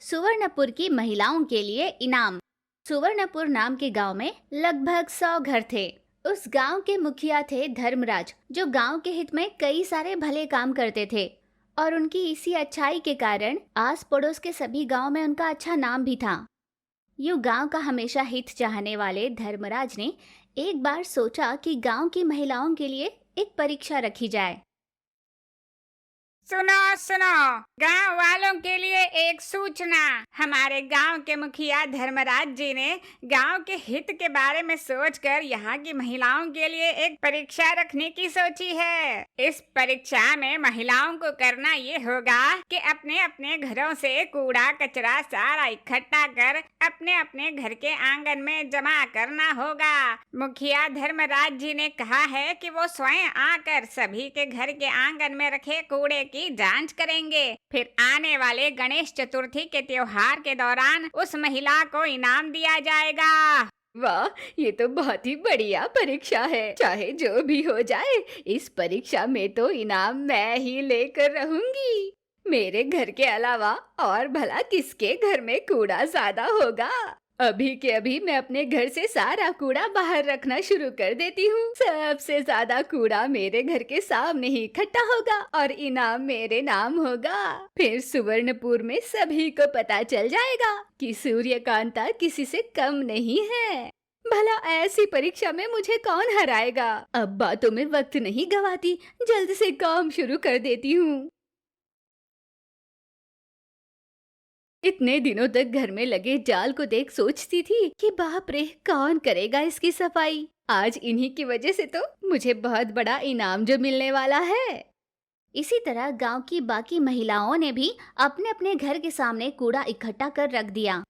सुवर्णपुर की महिलाओं के लिए इनाम। सुवर्णपुर नाम के गांव में लगभग 100 घर थे। उस गांव के मुखिया थे धर्मराज, जो गांव के हित में कई सारे भले काम करते थे और उनकी इसी अच्छाई के कारण आस पड़ोस के सभी गांव में उनका अच्छा नाम भी था। यूं गांव का हमेशा हित चाहने वाले धर्मराज ने एक बार सोचा कि गांव की महिलाओं के लिए एक परीक्षा रखी जाए। सुनो सुनो, गांव वालों के लिए एक सूचना। हमारे गांव के मुखिया धर्मराज जी ने गांव के हित के बारे में सोचकर यहाँ की महिलाओं के लिए एक परीक्षा रखने की सोची है। इस परीक्षा में महिलाओं को करना ये होगा कि अपने अपने घरों से कूड़ा कचरा सारा इकट्ठा कर अपने अपने घर के आंगन में जमा करना होगा। मुखिया धर्मराज जी ने कहा है कि वो स्वयं आकर सभी के घर के आंगन में रखे कूड़े की जांच करेंगे। फिर आने वाले गणेश चतुर्थी के त्योहार के दौरान उस महिला को इनाम दिया जाएगा। वाह, ये तो बहुत ही बढ़िया परीक्षा है। चाहे जो भी हो जाए, इस परीक्षा में तो इनाम मैं ही लेकर रहूंगी। मेरे घर के अलावा और भला किसके घर में कूड़ा ज्यादा होगा। अभी के अभी मैं अपने घर से सारा कूड़ा बाहर रखना शुरू कर देती हूँ। सबसे ज्यादा कूड़ा मेरे घर के सामने ही इकट्ठा होगा और इनाम मेरे नाम होगा। फिर सुवर्णपुर में सभी को पता चल जाएगा कि सूर्यकांता किसी से कम नहीं है। भला ऐसी परीक्षा में मुझे कौन हराएगा। अब बातों में वक्त नहीं गवाती, जल्द से काम शुरू कर देती हूँ। इतने दिनों तक घर में लगे जाल को देख सोचती थी कि बाप रे, कौन करेगा इसकी सफाई। आज इन्हीं की वजह से तो मुझे बहुत बड़ा इनाम जो मिलने वाला है। इसी तरह गांव की बाकी महिलाओं ने भी अपने अपने घर के सामने कूड़ा इकट्ठा कर रख दिया।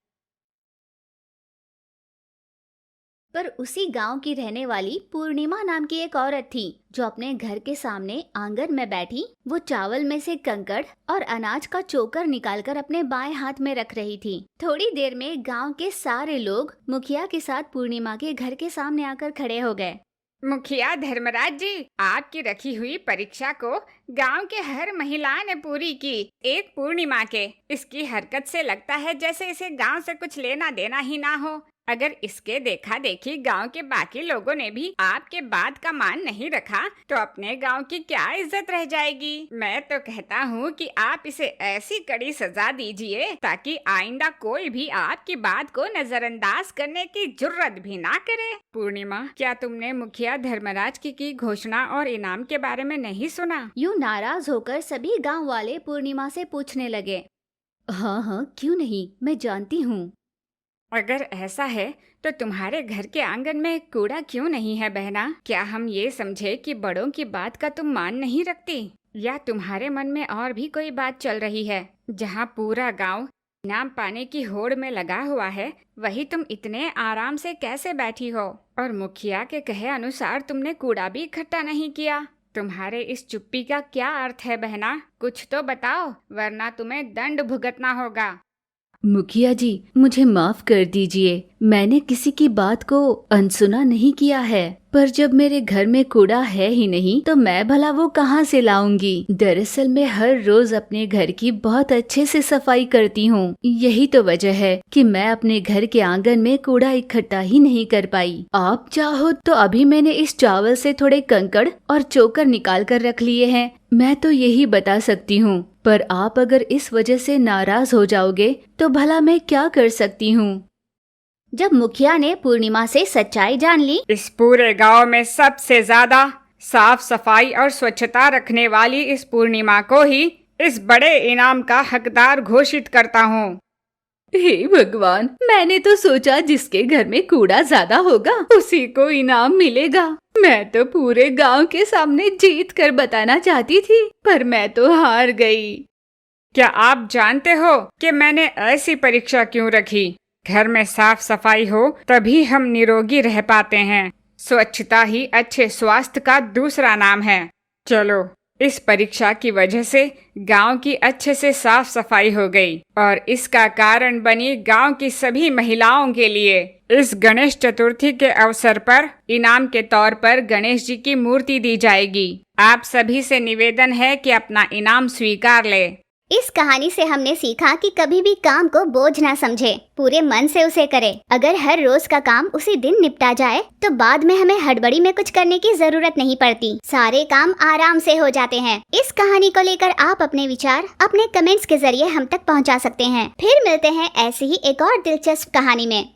पर उसी गांव की रहने वाली पूर्णिमा नाम की एक औरत थी, जो अपने घर के सामने आंगन में बैठी वो चावल में से कंकड़ और अनाज का चोकर निकालकर अपने बाएं हाथ में रख रही थी। थोड़ी देर में गांव के सारे लोग मुखिया के साथ पूर्णिमा के घर के सामने आकर खड़े हो गए। मुखिया धर्मराज जी, आपकी रखी हुई परीक्षा को गांव के हर महिला ने पूरी की, एक पूर्णिमा के। इसकी हरकत से लगता है जैसे इसे गांव से कुछ लेना देना ही ना हो। अगर इसके देखा देखी गांव के बाकी लोगों ने भी आपके बात का मान नहीं रखा तो अपने गांव की क्या इज्जत रह जाएगी। मैं तो कहता हूँ कि आप इसे ऐसी कड़ी सजा दीजिए ताकि आइंदा कोई भी आपकी बात को नजरअंदाज करने की जुर्रत भी ना करे। पूर्णिमा, क्या तुमने मुखिया धर्मराज की घोषणा और इनाम के बारे में नहीं सुना? यूं नाराज होकर सभी गांव वाले पूर्णिमा से पूछने लगे। हाँ हाँ, क्यों नहीं, मैं जानती हूँ। अगर ऐसा है तो तुम्हारे घर के आंगन में कूड़ा क्यों नहीं है बहना? क्या हम ये समझे कि बड़ों की बात का तुम मान नहीं रखती, या तुम्हारे मन में और भी कोई बात चल रही है? जहाँ पूरा गांव इनाम पाने की होड़ में लगा हुआ है, वही तुम इतने आराम से कैसे बैठी हो? और मुखिया के कहे अनुसार तुमने कूड़ा भी इकट्ठा नहीं किया। तुम्हारे इस चुप्पी का क्या अर्थ है बहना? कुछ तो बताओ, वरना तुम्हें दंड भुगतना होगा। मुखिया जी, मुझे माफ कर दीजिए। मैंने किसी की बात को अनसुना नहीं किया है, पर जब मेरे घर में कूड़ा है ही नहीं तो मैं भला वो कहाँ से लाऊंगी। दरअसल मैं हर रोज अपने घर की बहुत अच्छे से सफाई करती हूँ। यही तो वजह है कि मैं अपने घर के आंगन में कूड़ा इकट्ठा ही नहीं कर पाई। आप चाहो तो अभी मैंने इस चावल से थोड़े कंकड़ और चोकर निकाल कर रख लिए हैं। मैं तो यही बता सकती हूँ, पर आप अगर इस वजह से नाराज हो जाओगे तो भला मैं क्या कर सकती हूँ। जब मुखिया ने पूर्णिमा से सच्चाई जान ली, इस पूरे गांव में सबसे ज्यादा साफ सफाई और स्वच्छता रखने वाली इस पूर्णिमा को ही इस बड़े इनाम का हकदार घोषित करता हूँ। हे भगवान, मैंने तो सोचा जिसके घर में कूड़ा ज्यादा होगा उसी को इनाम मिलेगा। मैं तो पूरे गांव के सामने जीत कर बताना चाहती थी, पर मैं तो हार गई। क्या आप जानते हो कि मैंने ऐसी परीक्षा क्यों रखी? घर में साफ सफाई हो तभी हम निरोगी रह पाते हैं। स्वच्छता ही अच्छे स्वास्थ्य का दूसरा नाम है। चलो, इस परीक्षा की वजह से गांव की अच्छे से साफ सफाई हो गई और इसका कारण बनी गांव की सभी महिलाओं के लिए इस गणेश चतुर्थी के अवसर पर इनाम के तौर पर गणेश जी की मूर्ति दी जाएगी। आप सभी से निवेदन है कि अपना इनाम स्वीकार ले। इस कहानी से हमने सीखा कि कभी भी काम को बोझ ना समझे, पूरे मन से उसे करे। अगर हर रोज का काम उसी दिन निपटा जाए तो बाद में हमें हड़बड़ी में कुछ करने की जरूरत नहीं पड़ती, सारे काम आराम से हो जाते हैं। इस कहानी को लेकर आप अपने विचार अपने कमेंट्स के जरिए हम तक पहुंचा सकते हैं। फिर मिलते हैं ऐसी ही एक और दिलचस्प कहानी में।